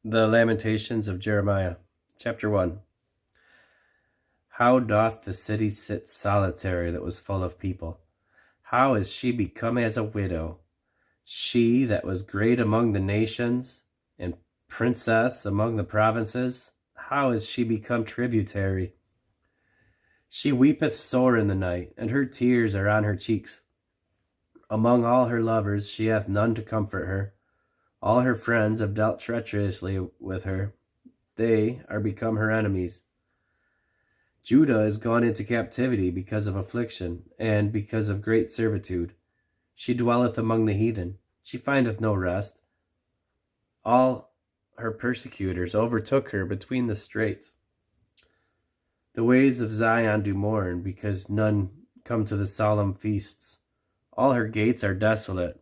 The Lamentations of Jeremiah, chapter 1. How doth the city sit solitary that was full of people? How is she become as a widow? She that was great among the nations, and princess among the provinces, how is she become tributary? She weepeth sore in the night, and her tears are on her cheeks. Among all her lovers she hath none to comfort her. All her friends have dealt treacherously with her. They are become her enemies. Judah is gone into captivity because of affliction, and because of great servitude. She dwelleth among the heathen. She findeth no rest. All her persecutors overtook her between the straits. The ways of Zion do mourn, because none come to the solemn feasts. All her gates are desolate.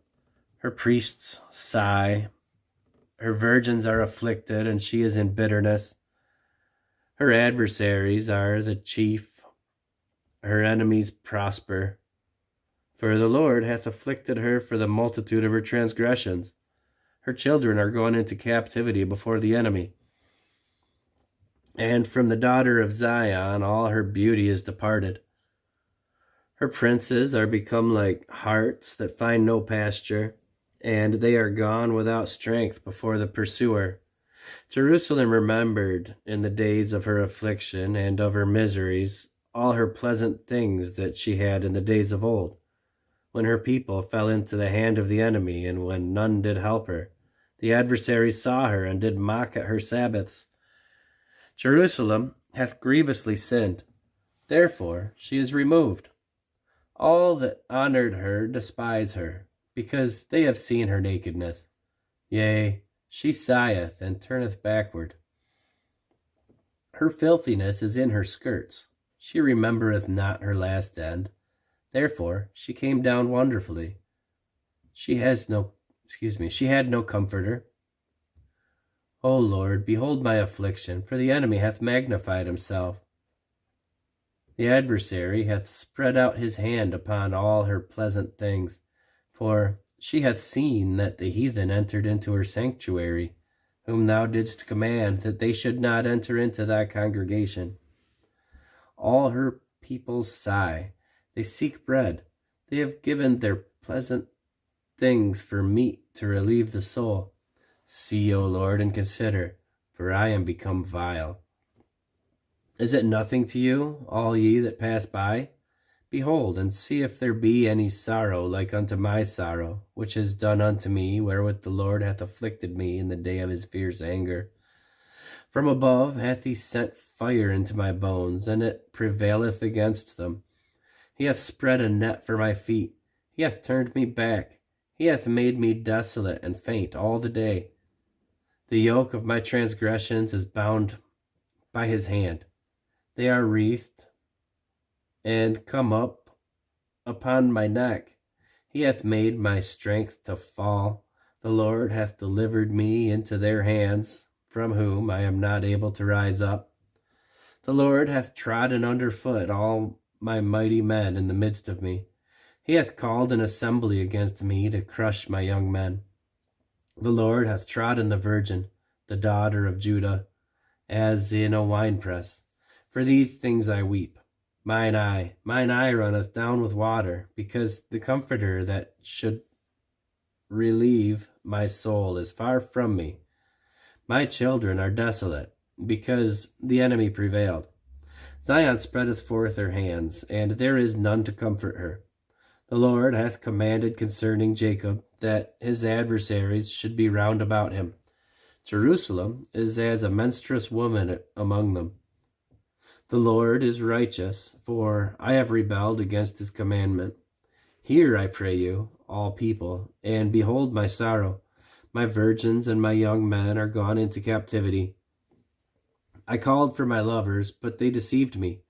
Her priests sigh. Her virgins are afflicted, and she is in bitterness. Her adversaries are the chief. Her enemies prosper. For the Lord hath afflicted her for the multitude of her transgressions. Her children are gone into captivity before the enemy. And from the daughter of Zion all her beauty is departed. Her princes are become like harts that find no pasture, and they are gone without strength before the pursuer. Jerusalem remembered in the days of her affliction and of her miseries all her pleasant things that she had in the days of old, when her people fell into the hand of the enemy, and when none did help her. The adversaries saw her, and did mock at her Sabbaths. Jerusalem hath grievously sinned, therefore she is removed. All that honored her despise her, because they have seen her nakedness. Yea, she sigheth and turneth backward. Her filthiness is in her skirts. She remembereth not her last end. Therefore she came down wonderfully. She had no comforter. O Lord, behold my affliction, for the enemy hath magnified himself. The adversary hath spread out his hand upon all her pleasant things, for she hath seen that the heathen entered into her sanctuary, whom thou didst command that they should not enter into thy congregation. All her people sigh, they seek bread. They have given their pleasant things for meat to relieve the soul. See, O Lord, and consider, for I am become vile. Is it nothing to you, all ye that pass by? Behold, and see if there be any sorrow like unto my sorrow, which is done unto me, wherewith the Lord hath afflicted me in the day of his fierce anger. From above hath he sent fire into my bones, and it prevaileth against them. He hath spread a net for my feet. He hath turned me back. He hath made me desolate and faint all the day. The yoke of my transgressions is bound by his hand. They are wreathed and come up upon my neck. He hath made my strength to fall. The Lord hath delivered me into their hands, from whom I am not able to rise up. The Lord hath trodden under foot all my mighty men in the midst of me. He hath called an assembly against me to crush my young men. The Lord hath trodden the virgin, the daughter of Judah, as in a winepress. For these things I weep. Mine eye runneth down with water, because the Comforter that should relieve my soul is far from me. My children are desolate, because the enemy prevailed. Zion spreadeth forth her hands, and there is none to comfort her. The Lord hath commanded concerning Jacob, that his adversaries should be round about him. Jerusalem is as a menstruous woman among them. The Lord is righteous, for I have rebelled against his commandment. Hear, I pray you, all people, and behold my sorrow. My virgins and my young men are gone into captivity. I called for my lovers, but they deceived me.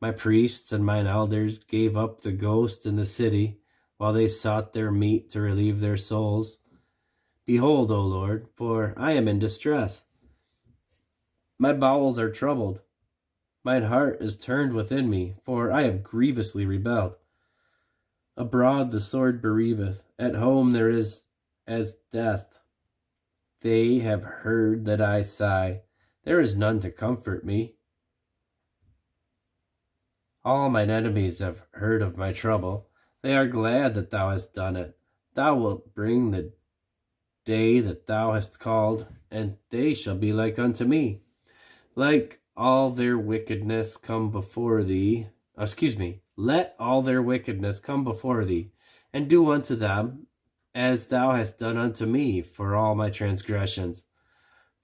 My priests and mine elders gave up the ghost in the city, while they sought their meat to relieve their souls. Behold, O Lord, for I am in distress. My bowels are troubled. Mine heart is turned within me, for I have grievously rebelled. Abroad the sword bereaveth, at home there is as death. they have heard that I sigh. There is none to comfort me. All mine enemies have heard of my trouble. They are glad that thou hast done it. Thou wilt bring the day that thou hast called, and they shall be like unto me. Like all their wickedness come before thee. Let all their wickedness come before thee, and do unto them as thou hast done unto me for all my transgressions.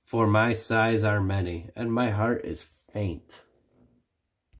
For my sighs are many, and my heart is faint.